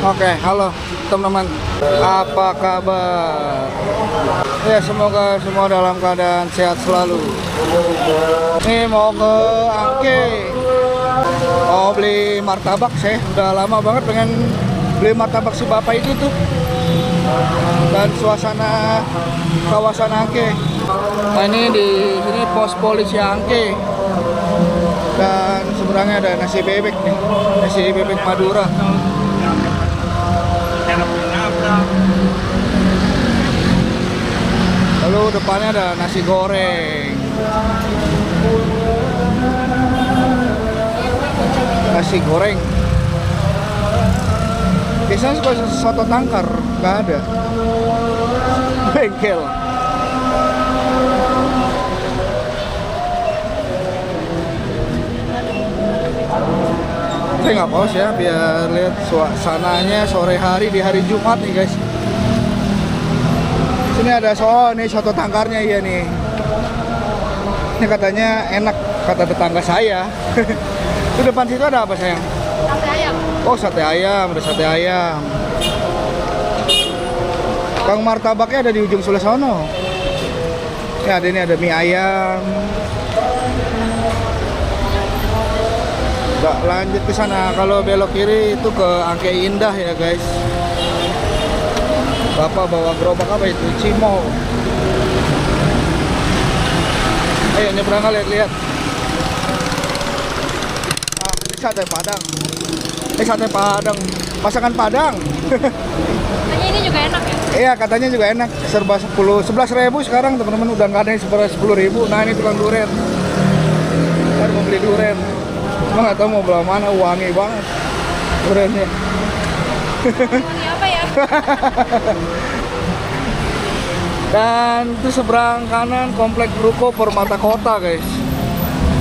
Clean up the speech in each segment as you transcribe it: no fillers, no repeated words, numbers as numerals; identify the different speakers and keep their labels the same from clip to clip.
Speaker 1: Oke, halo teman-teman, apa kabar? Ya, semoga semua dalam keadaan sehat selalu. Ini mau ke Angke, mau beli martabak. Saya udah lama banget pengen beli martabak si bapak itu tuh. Dan suasana kawasan Angke. Nah, ini di sini pos polisi Angke. Dan seberangnya ada nasi bebek nih, nasi bebek Madura. Lalu depannya ada nasi goreng, nasi goreng. Biasanya suka soto tangkar, nggak ada. Bengkel. Saya nggak pause ya, biar lihat suasananya sore hari di hari Jumat nih guys. Sini ada nih soto tangkarnya ya nih. Ini katanya enak, kata tetangga saya. Itu depan situ ada apa sayang?
Speaker 2: Sate ayam.
Speaker 1: Oh, sate ayam, ada sate ayam. Kang martabaknya ada di ujung sebelah sono. Ya, ini ada mie ayam. Nggak lanjut ke sana. Kalau belok kiri itu ke Angke Indah ya guys. Bapak bawa gerobak apa itu? Cimo. Ayo nyebrang, lihat-lihat. Ah, ini sate Padang. Sate Padang. Masakan Padang.
Speaker 2: Katanya ini juga enak ya?
Speaker 1: Iya, katanya juga enak. Serba 11.000 sekarang teman-teman, udah nggak ada yang 10.000. Nah, ini tukang duren. Ntar mau beli duren. Cuma nggak tahu mau belah mana, wangi banget durennya.
Speaker 2: Ini apa ya?
Speaker 1: Dan itu seberang kanan komplek ruko Permata Kota guys.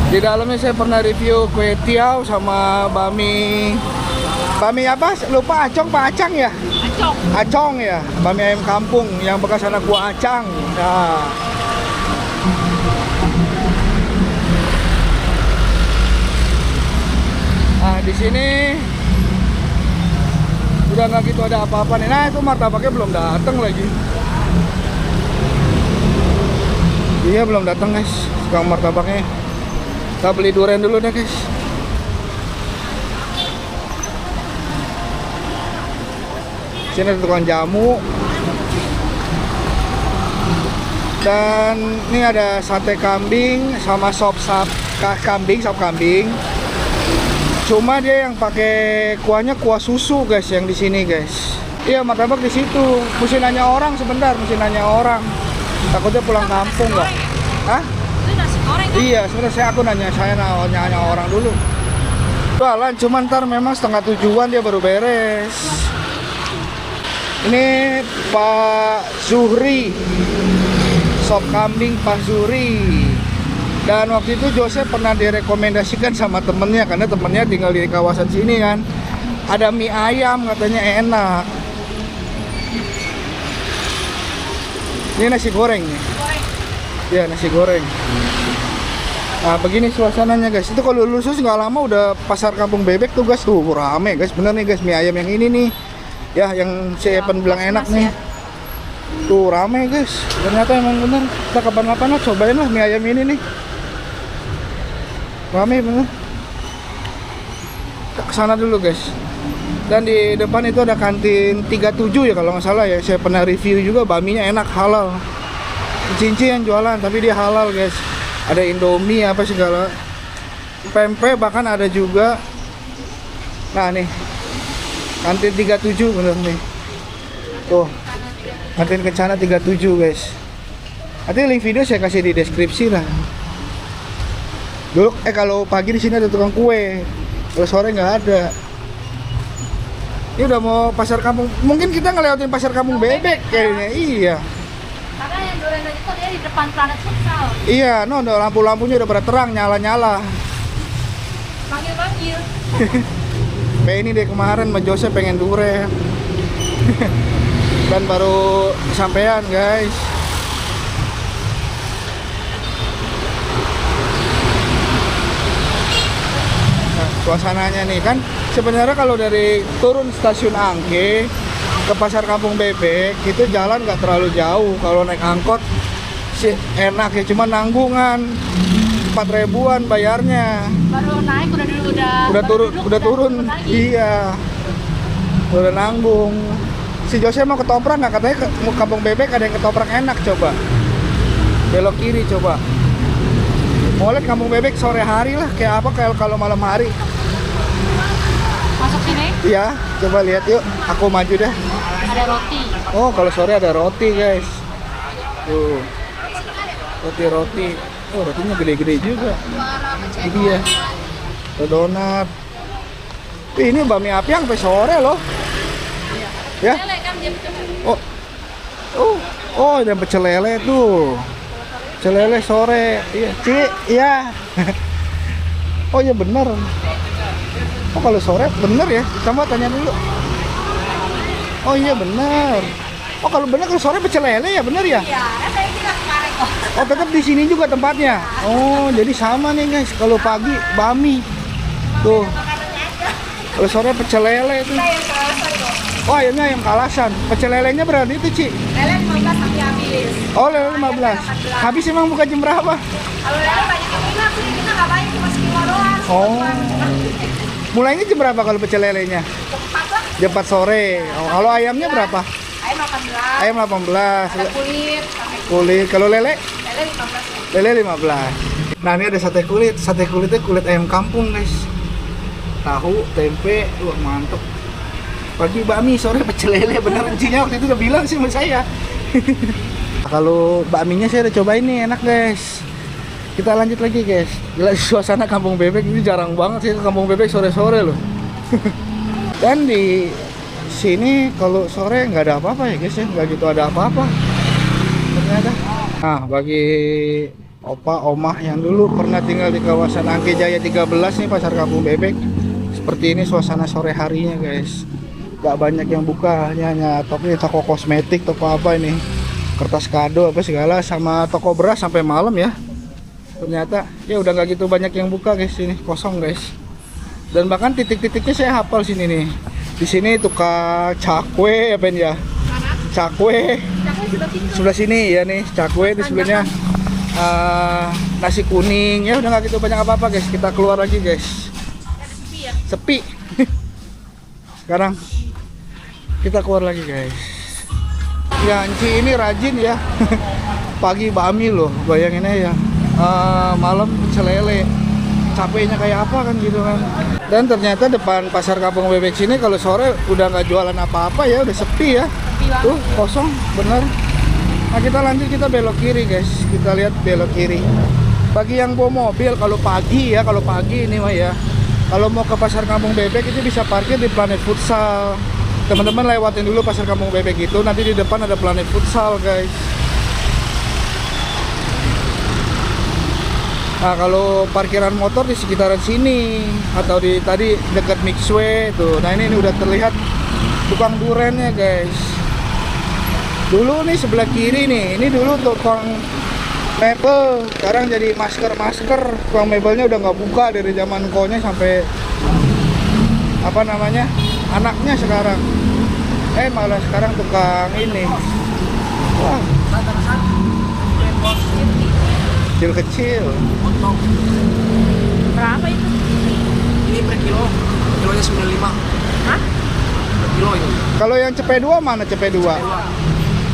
Speaker 1: Di dalamnya saya pernah review kue tiaw sama bami apa? Lupa, acong pak acang ya? Acong ya, bami ayam kampung yang bekas anak gua acang. Nah, di sini udah nggak gitu ada apa-apa nih. Nah, itu martabaknya belum datang lagi. Iya, belum datang guys, tukang martabaknya. Kita beli durian dulu deh guys. Sini ada tukang jamu. Dan ini ada sate kambing sama sop kambing. Cuma dia yang pakai kuahnya kuah susu guys, yang di sini guys. Iya, martabak di situ. Mesti nanya orang sebentar, Takutnya pulang kampung nggak? Hah?
Speaker 2: Itu nasi goreng kan?
Speaker 1: Iya, sebenarnya aku nanya orang dulu. Jualan, cuman ntar memang 6:30 dia baru beres. Ini Pak Zuhri, sop kambing Pak Zuhri. Dan waktu itu Joseph pernah direkomendasikan sama temennya, karena temennya tinggal di kawasan sini kan. Ada mie ayam katanya enak. Ini nasi goreng nih. Ya, nasi goreng. Nah, begini suasananya guys. Itu kalau lulus nggak lama udah pasar kampung bebek tuh guys. Tuh rame guys, bener nih guys, mie ayam yang ini nih. Ya, yang si Evan bilang enak nih. Tuh rame guys. Ternyata emang bener. Kita kapan-kapan lah cobain lah mie ayam ini nih. Rame bener. Ke sana dulu guys. Dan di depan itu ada kantin 37 ya kalau nggak salah ya. Saya pernah review juga, baminya enak, halal. Cinci yang jualan tapi dia halal guys. Ada Indomie apa segala, pempek bahkan ada juga. Nah nih kantin 37 bener nih. Tuh kantin Kencana 37 guys. Nanti link video saya kasih di deskripsi lah. Dulu kalau pagi di sini ada tukang kue, kalau sore nggak ada. Ini udah mau pasar kampung. Mungkin kita ngelewatin pasar kampung bebek kayaknya. Iya.
Speaker 2: Karena yang durian tadi tuh dia di depan Planet Futsal.
Speaker 1: Iya, no, lampu-lampunya udah pada terang, nyala-nyala.
Speaker 2: Panggil-panggil.
Speaker 1: Kayak ini deh kemarin sama Joseph pengen durian. Dan baru kesampaian guys. Nah, suasananya nih kan sebenarnya kalau dari turun stasiun Angke ke Pasar Kampung Bebek itu jalan nggak terlalu jauh. Kalau naik angkot sih enak ya, cuma nanggungan 4.000-an bayarnya.
Speaker 2: Baru naik
Speaker 1: Udah turun. Iya. Udah nanggung. Si Jose mau ketoprak nggak? Katanya mau Kampung Bebek ada yang ketoprak enak, coba. Belok kiri coba. Mau lihat Kampung Bebek sore hari lah, kayak apa kayak kalau malam hari.
Speaker 2: Masuk sini
Speaker 1: Iya, coba lihat yuk. Aku maju dah.
Speaker 2: ada roti.
Speaker 1: Oh, kalau sore ada roti, guys. Tuh. Roti. Oh, rotinya gede-gede juga. Ini ya. Ada donat. Ini bakmi api yang sampai sore loh. Ya.
Speaker 2: Lele kan dia
Speaker 1: Oh, ada pecel lele tuh. Pecel lele sore. Iya, Ci, iya. Oh, iya bener. Oh, kalau sore bener ya. Coba tanya dulu. Oh, iya bener. Oh, kalau bener kalau sore pecel lele ya, bener ya?
Speaker 2: Iya, saya bilang kemarin kok.
Speaker 1: Oh, tetap di sini juga tempatnya. Oh, jadi sama nih, guys. Kalau pagi bakmi. Tuh. Kalau sore pecel lele tuh. Oh, ayamnya ayam kalasan. Pecel lelenya berapa itu, Ci?
Speaker 2: Lele 15 sampai habis.
Speaker 1: Oh, lele 15. Habis emang buka jam berapa?
Speaker 2: Kalau lele banyak yang minat sih, kita nggak banyak cuma sekilo doang.
Speaker 1: Oh. Mulainya jam berapa kalau pecel lelenya?
Speaker 2: Cepat lah.
Speaker 1: Jam 4 sore. Oh, kalau ayamnya berapa?
Speaker 2: Ayam 18.
Speaker 1: Ayam 18.
Speaker 2: Ada kulit, sampai
Speaker 1: Kulit. Kalau lele?
Speaker 2: lele 15.
Speaker 1: Lele 15. Nah, ini ada sate kulit. Sate kulitnya kulit ayam kampung, guys. Tahu, tempe, wah mantep. Pagi bakmi, sore pecel lele. Bener encinya waktu itu udah bilang sih sama saya. Kalau bakminya saya udah cobain nih, enak, guys. Kita lanjut lagi, guys. Gila, suasana Kampung Bebek ini jarang banget sih ke Kampung Bebek sore-sore loh. Dan di sini kalau sore nggak ada apa-apa ya, guys ya. Nggak gitu ada apa-apa ternyata. Nah, bagi opa omah yang dulu pernah tinggal di kawasan Angke Jaya 13 nih, Pasar Kampung Bebek, seperti ini suasana sore harinya, guys. Gak banyak yang buka, hanya toko kosmetik, toko apa ini, kertas kado apa segala, sama toko beras sampai malam ya. Ternyata ya udah nggak gitu banyak yang buka, guys. Ini kosong, guys. Dan bahkan titik-titiknya saya hafal sini nih. Di sini tukang cakwe apa ya? Cakwe. Sebelah sini ya nih, cakwe di sebelahnya. Nasi kuning. Ya udah nggak gitu banyak apa-apa, guys. Kita keluar lagi, guys. Sepi. Sekarang kita keluar lagi, guys. Ya, Enci ini rajin ya. Pagi bakmi loh, bayangin aja ya. Malam pecel lele. Capeknya kayak apa kan gitu kan. Dan ternyata depan Pasar Kampung Bebek sini kalau sore udah nggak jualan apa-apa ya, udah sepi ya. Tuh kosong bener. Nah, kita lanjut, kita belok kiri, guys. Kita lihat belok kiri. Bagi yang bawa mobil, kalau pagi ya, kalau pagi ini mah ya, kalau mau ke Pasar Kampung Bebek itu bisa parkir di Planet Futsal. Teman-teman lewatin dulu Pasar Kampung Bebek itu, nanti di depan ada Planet Futsal, guys. Nah, kalau parkiran motor di sekitaran sini atau di tadi dekat Mixway tuh. Nah, ini udah terlihat tukang durennya, guys. Dulu nih sebelah kiri nih, ini dulu tukang mebel, sekarang jadi masker. Tukang mebelnya udah nggak buka dari zaman konya sampai apa namanya, anaknya sekarang. Malah sekarang tukang ini. Wah, kecil-kecil.
Speaker 2: Berapa itu?
Speaker 3: Ini per kilo, kilonya 95.
Speaker 2: Hah?
Speaker 3: Per kilo itu.
Speaker 1: Kalau yang CP2 mana CP2?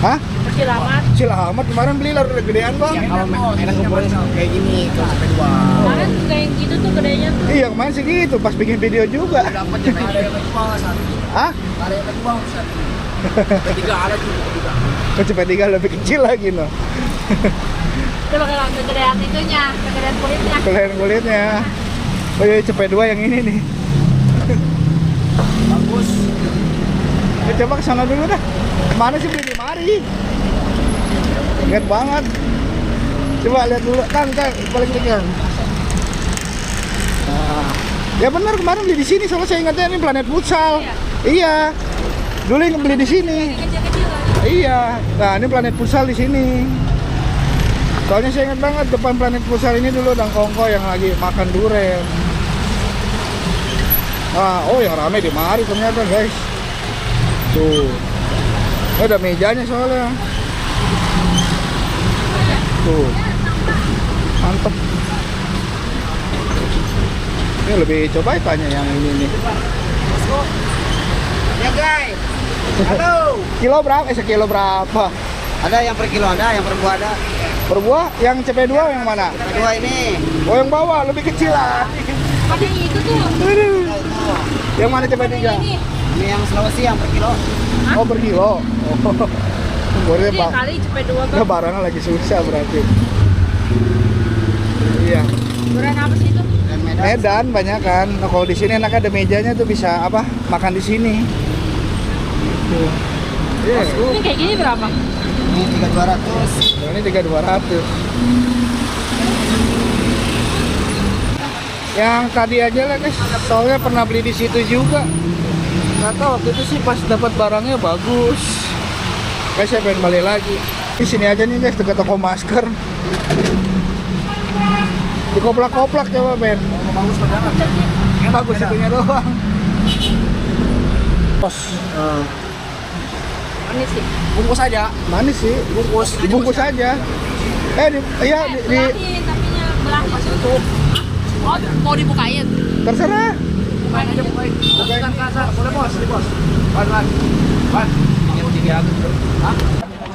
Speaker 1: Hah?
Speaker 2: Kecil amat.
Speaker 1: Kecil amat, kemarin beli lah udah gedean, Bang.
Speaker 3: Kalau enak ukurannya kayak gini, kalau sampai 2.
Speaker 2: Kemarin juga yang gitu tuh gedenya tuh.
Speaker 1: Iya, kemarin sih gitu, pas bikin video juga.
Speaker 3: Dapat yang ada yang jual satu.
Speaker 1: Hah?
Speaker 3: Ada yang jual satu. Ketiga ada juga.
Speaker 1: Oh, CP3 lebih kecil lagi, no.
Speaker 2: Coba kalau kegedean itunya, kegedean kulitnya.
Speaker 1: Kalian kulitnya. Oh iya, CP2 yang ini nih.
Speaker 3: Bagus.
Speaker 1: Coba ke sana dulu dah. Kemana sih beli di mari? Ingat banget. Coba lihat dulu, Kang, balik lagi, Kang. Nah, ya benar kemarin beli di sini, soalnya saya ingatnya ini Planet Futsal. Iya. Dulu yang beli di sini.
Speaker 2: Kecil-kecil kan.
Speaker 1: Iya. Nah, ini Planet Futsal di sini. Soalnya saya ingat banget depan Planet Futsal ini dulu Dang Kongko yang lagi makan duren. Oh yang rame di mari ternyata guys. Tuh. Ada mejanya soalnya. Tuh. Mantep. Ini lebih coba tanya yang ini nih.
Speaker 3: Ya guys. Halo.
Speaker 1: Kilo berapa? Sekilo berapa?
Speaker 3: Ada yang per kilo ada, yang per buah ada.
Speaker 1: Per buah yang CP2 yang mana?
Speaker 3: Kedua ini.
Speaker 1: Oh yang bawah lebih kecil lah.
Speaker 2: Ada yang itu tuh.
Speaker 1: Aduh. Yang mana CP3?
Speaker 2: Ini.
Speaker 3: Ini yang Sulawesi yang per kilo.
Speaker 1: Oh per kilo. Oh. Boleh
Speaker 2: Jadi
Speaker 1: pak.
Speaker 2: kali cepet dua
Speaker 1: Nah,
Speaker 2: bang.
Speaker 1: barangnya lagi susah berarti. Iya.
Speaker 2: Durian apa sih itu?
Speaker 3: Dan Medan.
Speaker 1: Medan banyak kan. Nah, kalau di sini enak ada mejanya tuh bisa apa? Makan di sini. Tuh. Iya.
Speaker 2: Ini kayak gini berapa?
Speaker 3: Ini 3.200.
Speaker 1: Ini 3.200. Yang tadi aja lah guys, soalnya pernah beli di situ juga. Nggak tahu waktu itu sih pas dapat barangnya bagus. Guys saya pengen balik lagi. Di sini aja nih guys dekat toko masker. Dikoplak-koplak coba Ben.
Speaker 3: Bagus padahal.
Speaker 1: Yang bagus itunya doang. Pos.
Speaker 2: Ini sih.
Speaker 3: Bungkus aja.
Speaker 1: Manis sih, dibungkus aja. Iya di
Speaker 2: Belahin, tapi belah itu. Oh, mau dibukain?
Speaker 1: terserah.
Speaker 3: Bukain aja, bukain. Bukan kasar. Boleh bos, ini bos. Wan. Ini yang 300. Hah?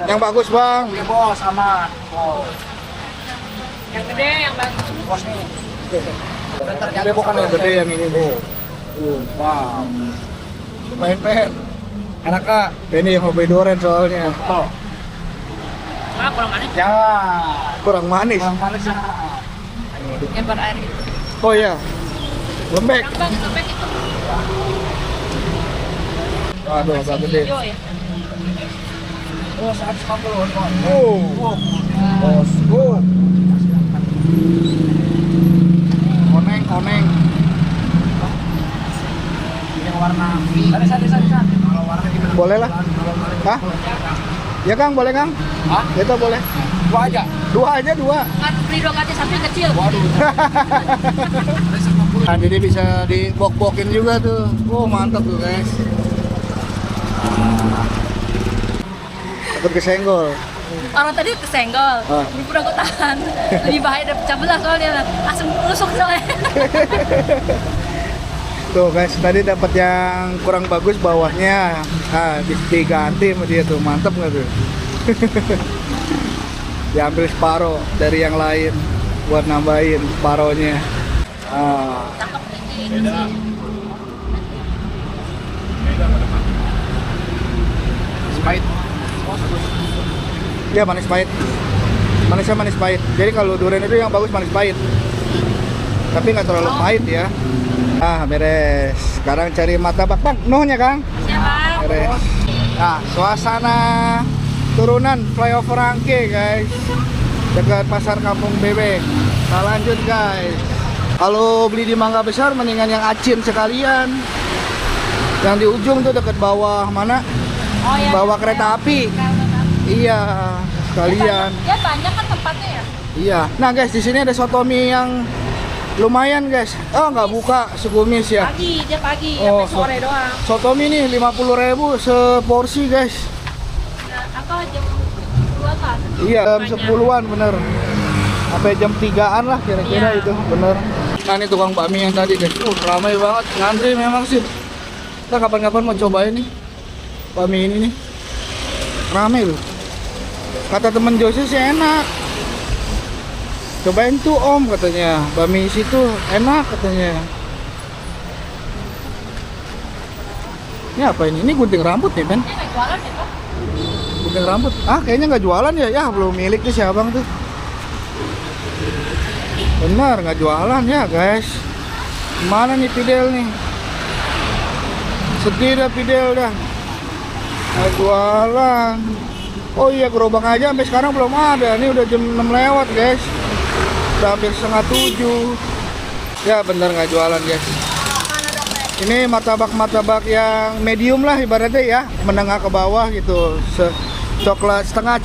Speaker 1: Yang bagus bang.
Speaker 3: Oke bos, aman. Bos.
Speaker 2: Yang gede, yang bagus.
Speaker 3: Bos nih.
Speaker 1: Ini bukan yang gede yang ini nih.
Speaker 3: Wow.
Speaker 1: Main pen. Enak kak. Ini yang hobi durian soalnya.
Speaker 3: Oh.
Speaker 2: Ah, kurang manis.
Speaker 3: Ya.
Speaker 1: Kurang manis.
Speaker 3: Bang panas ya.
Speaker 2: Yang berair gitu.
Speaker 1: Oh iya. Lembek.
Speaker 2: Yang bang, itu bag itu.
Speaker 1: Aduh agak gede.
Speaker 2: Hijau ya.
Speaker 3: Oh, 150.
Speaker 1: Oh. Bosku. Koneng.
Speaker 3: Ini yang warna. Sari. Kalau warna gimana?
Speaker 1: Boleh lah. Hah? Ya Kang, boleh Kang?
Speaker 3: Hah?
Speaker 1: Itu boleh.
Speaker 3: Dua aja.
Speaker 1: Dua aja dua.
Speaker 2: Kan beli dua kacang sapi kecil.
Speaker 3: Waduh.
Speaker 1: Nah, jadi bisa dibok-bokin juga tuh. Oh, mantap tuh, guys. Takut kesenggol.
Speaker 2: Orang tadi kesenggol.
Speaker 1: Ah.
Speaker 2: Ini pun aku tahan. Lebih bahaya dari pecah belah soalnya. Langsung rusuk soalnya.
Speaker 1: Tuh, guys, tadi dapat yang kurang bagus bawahnya. Ah, diganti sama dia tuh. Mantap nggak tuh? Diambil separuh dari yang lain buat nambahin separohnya. Ah.
Speaker 2: Cakep ini sih.
Speaker 3: Spite.
Speaker 1: Dia manis pahit. Manisnya manis pahit. Jadi kalau durian itu yang bagus manis pahit. Tapi nggak terlalu pahit ya. Ah, beres. Sekarang cari martabak, Bang. Nuhnya, Kang.
Speaker 2: Siapa?
Speaker 1: Beres. Nah, suasana turunan flyover Angke, guys. Dekat Pasar Kampung Bebek. Kita lanjut, guys. Kalau beli di Mangga Besar mendingan yang acin sekalian. Yang di ujung tuh dekat bawah mana?
Speaker 2: Oh ya.
Speaker 1: Bawah kereta api. Iya, sekalian.
Speaker 2: Dia banyak kan tempatnya ya.
Speaker 1: Iya. Nah, guys, di sini ada soto mie yang lumayan, guys. Oh, nggak buka Sukumis ya.
Speaker 2: Pagi, dia pagi,
Speaker 1: Oh,
Speaker 2: sampai sore doang.
Speaker 1: Soto mie nih 50.000 seporsi, guys.
Speaker 2: Nah, apa jam 2 kan?
Speaker 1: Iya, jam
Speaker 2: Banyak.
Speaker 1: 10-an bener. Sampai jam 3-an lah kira-kira
Speaker 2: Iya.
Speaker 1: itu, bener. Nah, ini tukang bakmi yang tadi, guys. Ramai banget, ngantri memang sih. Kita kapan-kapan mau cobain nih bakmi ini nih. Ramai loh. Kata temen Jose sih enak. Cobain tuh Om katanya. Bakmi situ enak katanya. Ini apa ini? Ini gunting rambut nih, Ben.
Speaker 2: Dia nggak jualan ya, Pak?
Speaker 1: Gunting rambut. Ah, kayaknya nggak jualan ya. Ya, belum milik nih si Abang tuh. Benar, nggak jualan ya, guys. Mana nih Fidel nih? Sedih dah Fidel dah. Nggak jualan. Oh iya, gerobak aja sampai sekarang belum ada. Ini udah jam 6 lewat, guys. Udah hampir setengah 7. Ya, bener nggak jualan, guys. Ini martabak-martabak yang medium lah ibaratnya ya, menengah ke bawah gitu. Coklat, setengah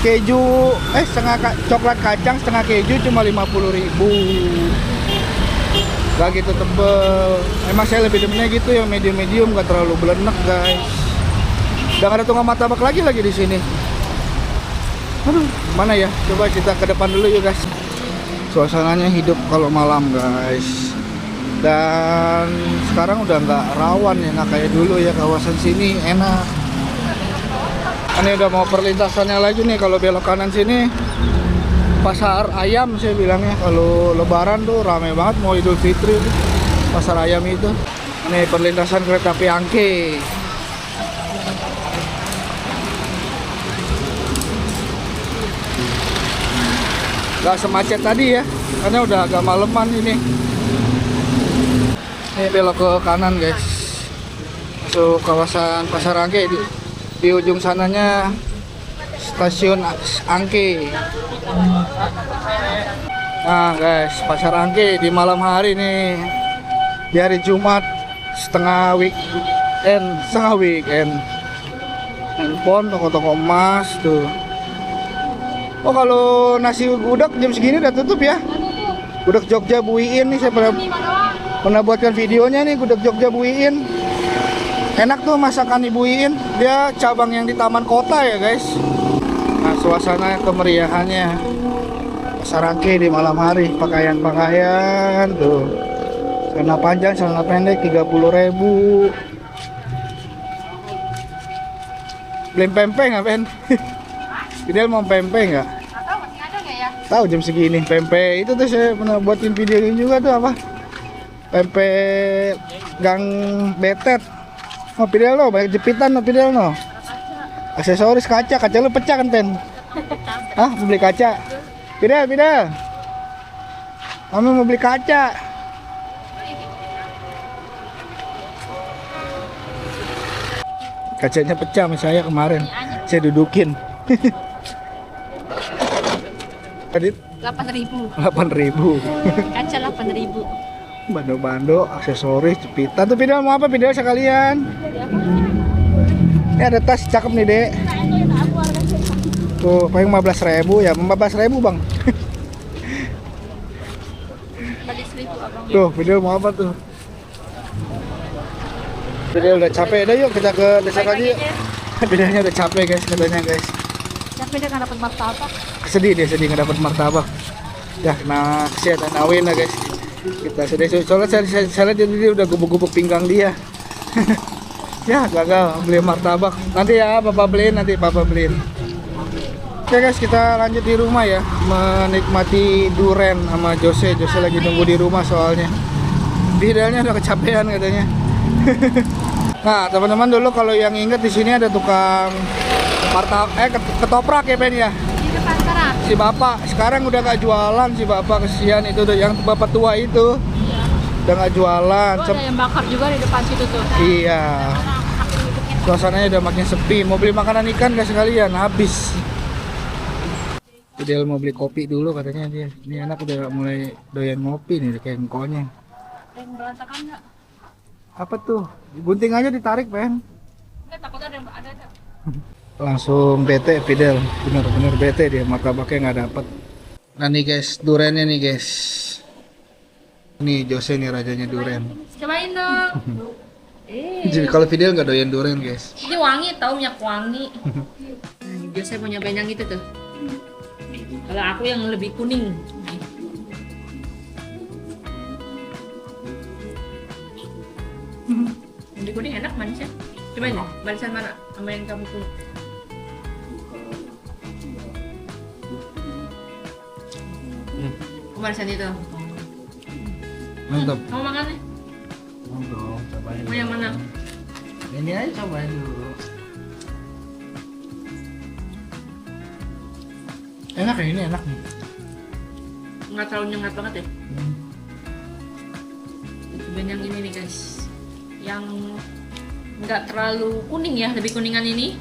Speaker 1: keju, setengah coklat kacang, setengah keju cuma 50.000. Gak gitu tebel. Emang saya lebih demennya gitu yang medium-medium, gak terlalu belenek guys. Udah gak ada tukang martabak lagi di sini. Aduh, mana ya? Coba kita ke depan dulu yuk guys. Suasananya hidup kalau malam guys. Dan sekarang udah nggak rawan ya, nggak kayak dulu ya, kawasan sini enak. Ini udah mau perlintasannya lagi nih, kalau belok kanan sini pasar ayam saya bilangnya. Kalau lebaran tuh rame banget, mau Idul Fitri tuh, pasar ayam itu. Ini perlintasan kereta api Angke. Gak semacet tadi ya, karena udah agak maleman ini. Ini belok ke kanan guys, masuk kawasan pasar Angke. Di ujung sananya stasiun Angke. Nah guys, pasar Angke di malam hari nih, di hari Jumat, setengah weekend. Handphone, toko-toko emas tuh. Oh, kalau nasi gudeg jam segini udah tutup ya? Gudeg Jogja Buiin nih, saya pernah buatkan videonya nih, gudeg Jogja Buiin. Enak tuh masakan Ibu Iin. Dia cabang yang di Taman Kota ya guys. Nah, suasana kemeriahannya pasar Angke di malam hari. Pakaian tuh, celana panjang, celana pendek 30.000. Beli pempek nggak Ben? Ideal mau pempek nggak?
Speaker 2: Atau masih ada nggak ya?
Speaker 1: Tahu jam segini pempek itu tuh saya pernah buatin video ini juga tuh, apa? Pempek Gang Betet. Oh, Fidel lo, banyak jepitan lo Fidel lo. Aksesoris kaca lu pecah kan Pen? Hah, mau beli kaca? Fidel. Kami mau beli kaca. Kacanya pecah sama saya kemarin. Saya dudukin. Tadi
Speaker 2: 8.000.
Speaker 1: 8.000.
Speaker 2: Kaca 8.000.
Speaker 1: Bando-bando, aksesoris, jepitan. Tuh Fidel mau apa Fidel sekalian? Ini ada tas cakep nih Dek. Tuh paling 15.000 ya, 15.000 Bang.
Speaker 2: 15.000 abang.
Speaker 1: Tuh Fidel mau apa tuh? Fidel udah capek, dah yuk kita ke desa lagi yuk. Fidelnya udah capek guys, katanya guys.
Speaker 2: Tapi dia nggak dapat martabak.
Speaker 1: Sedih nggak dapat martabak. Ya, nah kesian dan awin lah guys. Kita sedih, soalnya saya lihat dia udah gubuk-gubuk pinggang dia. Ya gagal beli martabak. Nanti ya papa beliin. Oke guys, kita lanjut di rumah ya, menikmati durian sama Jose lagi nunggu di rumah soalnya. Fidelnya udah kecapean katanya. Nah teman-teman, dulu kalau yang inget di sini ada tukang ketoprak ya Ben ya.
Speaker 2: Di depan sana.
Speaker 1: Si bapak sekarang udah gak jualan, si bapak kesian itu tuh, yang bapak tua itu udah gak jualan.
Speaker 2: Oh, ada yang bakar juga di depan situ tuh.
Speaker 1: Iya, suasananya udah makin sepi. Mau beli makanan ikan gak sekalian, habis. Dia mau beli kopi dulu katanya dia. Ini anak udah mulai doyan ngopi nih kayak engkonya.
Speaker 2: Yang berantakan nggak?
Speaker 1: Apa tuh? Gunting aja ditarik Ben.
Speaker 2: Nggak, takutnya ada.
Speaker 1: Langsung bete Fidel, bener-bener bete dia, martabaknya nggak dapet. Nah nih guys, duriannya nih guys. Nih Jose nih rajanya durian.
Speaker 2: Cobain dong.
Speaker 1: Jadi kalau Fidel nggak doyan durian guys.
Speaker 2: Ini wangi, tau minyak wangi. Jose mau nyobain yang itu tuh. Kalau aku yang lebih kuning. Lebih kuning enak manisnya. Cobain deh, manisan mana sama yang kamu punya. Manisan itu.
Speaker 1: Mantap.
Speaker 2: Kamu makan nih?
Speaker 1: Mantap, cobain.
Speaker 2: Mau yang mana?
Speaker 1: Ini aja cobain dulu. Enak ya, ini enak nih.
Speaker 2: Nggak terlalu nyengat banget ya. Cobain yang ini nih guys. Yang nggak terlalu kuning ya, lebih kuningan ini.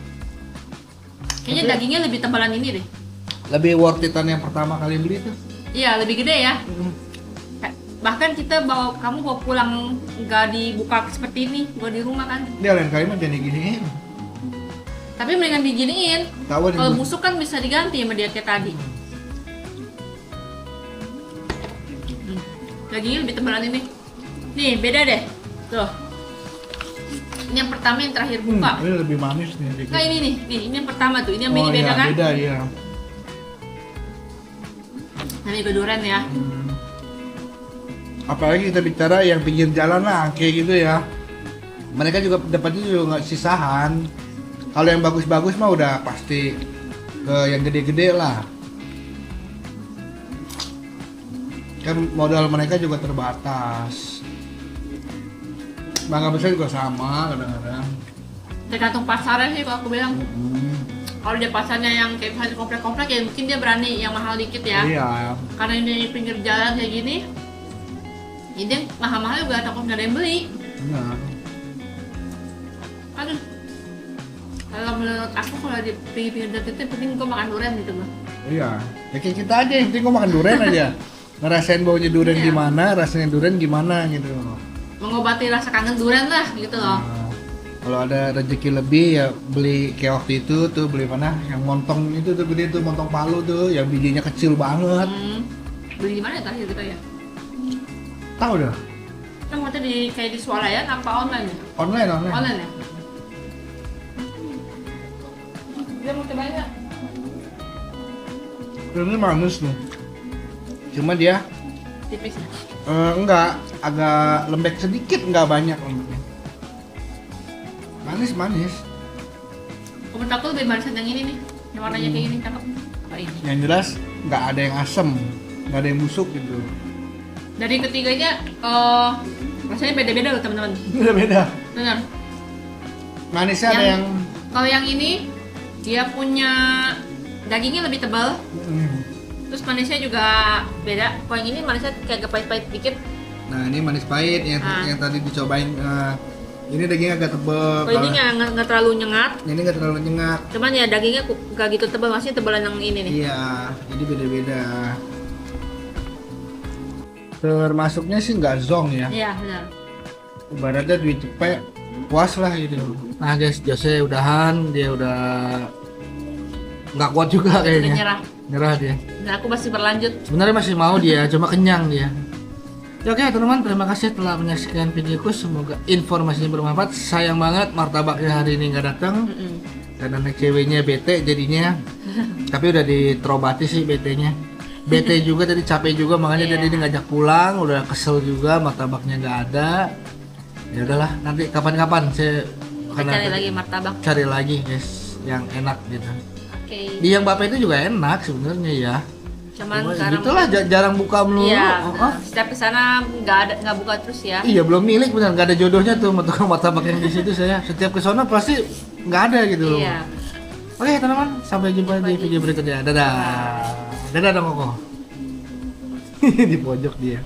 Speaker 2: Kayaknya
Speaker 1: Tapi
Speaker 2: dagingnya lebih tebalan ini deh.
Speaker 1: lebih worth it-an yang pertama kali beli tuh.
Speaker 2: Iya, lebih gede ya. Bahkan kita kamu bawa pulang nggak dibuka seperti ini, buat di rumah kan.
Speaker 1: Dia lain kali mah jadi gini.
Speaker 2: Tapi mendingan diginiin.
Speaker 1: Tahu
Speaker 2: Kalau busuk kan bisa diganti sama dia kayak tadi. Dagingnya lebih tebalan ini. Nih, beda deh. Tuh. Ini yang pertama yang terakhir buka.
Speaker 1: Ini lebih manis nih dikit.
Speaker 2: Nah, ini nih, ini yang pertama tuh. Ini yang mini
Speaker 1: Oh,
Speaker 2: beda
Speaker 1: iya,
Speaker 2: kan?
Speaker 1: beda iya.
Speaker 2: Nah, ini durian ya.
Speaker 1: Apalagi kita bicara yang pinggir jalan lah, kayak gitu ya. Mereka juga dapatnya juga nggak sisahan. Kalau yang bagus-bagus mah udah pasti ke yang gede-gede lah. Kan modal mereka juga terbatas. Mangga besar juga sama kadang-kadang.
Speaker 2: Tergantung pasarnya sih kalau aku bilang.
Speaker 1: Hmm,
Speaker 2: Kalau dia pasarnya yang kayak misalnya komplek-komplek ya mungkin dia berani yang mahal dikit ya.
Speaker 1: Iya.
Speaker 2: Karena ini pinggir jalan kayak gini, jadi yang mahal-mahal juga takut nggak ada yang beli.
Speaker 1: Benar.
Speaker 2: Aduh. Kalau menurut aku kalau di pinggir jalan itu penting gue makan durian gitu loh.
Speaker 1: Iya. Ya kayak kita aja, yang penting gua makan durian aja. Ngerasain baunya durian
Speaker 2: Iya.
Speaker 1: gimana, rasanya durian gimana gitu.
Speaker 2: Mengobati rasa kangen durian lah gitu loh.
Speaker 1: Nah, kalau ada rezeki lebih ya beli kayak waktu itu tuh beli mana yang montong itu tuh gede tuh montong Palu tuh yang bijinya kecil banget.
Speaker 2: Beli di mana ya terakhir gitu ya?
Speaker 1: Tahu dah.
Speaker 2: Kan waktu di kayak di Swalayan apa online ya?
Speaker 1: Online.
Speaker 2: Online ya? Dia mau cobain nggak?
Speaker 1: Ini manis tuh. Cuma dia
Speaker 2: Tipis ya?
Speaker 1: enggak agak lembek sedikit, enggak banyak lembeknya. Manis.
Speaker 2: Menurut aku lebih manisan yang ini nih. Yang warnanya kayak gini cakep. Apa ini?
Speaker 1: Yang jelas nggak ada yang asem, nggak ada yang busuk gitu.
Speaker 2: Dari ketiganya rasanya beda-beda loh teman-teman.
Speaker 1: Beda.
Speaker 2: Benar.
Speaker 1: Manisnya ada yang
Speaker 2: Kalau yang ini dia punya dagingnya lebih tebal, terus manisnya juga beda. Kalau yang ini manisnya kayak agak pahit-pahit dikit.
Speaker 1: Nah, ini manis pahit yang
Speaker 2: Ah.
Speaker 1: yang tadi dicobain. Ini dagingnya agak tebal.
Speaker 2: Kalau ini nggak terlalu nyengat,
Speaker 1: Ini nggak terlalu nyengat.
Speaker 2: cuman ya dagingnya nggak gitu tebal, maksudnya tebalan yang ini nih.
Speaker 1: Iya, ini beda-beda. Termasuknya sih nggak zong ya.
Speaker 2: Iya benar.
Speaker 1: Ibaratnya duit cepet, puas lah gitu. Nah guys, Jose udahan, dia udah nggak kuat juga
Speaker 2: Udah
Speaker 1: kayaknya.
Speaker 2: nyerah.
Speaker 1: Dia.
Speaker 2: Dan aku masih berlanjut.
Speaker 1: Sebenarnya masih mau dia, cuma kenyang dia. Ya, oke teman-teman, terima kasih telah menyaksikan videoku. Semoga informasinya bermanfaat. Sayang banget martabaknya hari ini nggak datang. Karena anak ceweknya bete jadinya. Tapi udah diterobati sih betenya. Bete juga tadi, capek juga, makanya
Speaker 2: Iya.
Speaker 1: tadi dia ngajak pulang. Udah kesel juga, martabaknya nggak ada. Ya udahlah, nanti kapan-kapan saya
Speaker 2: Kita cari lagi martabak.
Speaker 1: cari lagi guys yang enak gitu.
Speaker 2: Oke.
Speaker 1: Di yang Bapak itu juga enak sebenarnya ya.
Speaker 2: Cuman
Speaker 1: Cuma
Speaker 2: sekarang
Speaker 1: gitulah jarang buka melulu.
Speaker 2: Iya.
Speaker 1: Oh,
Speaker 2: Setiap kesana nggak buka terus ya.
Speaker 1: iya belum milik benar, nggak ada jodohnya tuh sama tukang martabak yang di situ saya. Setiap ke sana pasti nggak ada gitu loh.
Speaker 2: Iya.
Speaker 1: Oke teman-teman, sampai jumpa di video berikutnya. Dadah. Dadah dong Koko. Di pojok dia.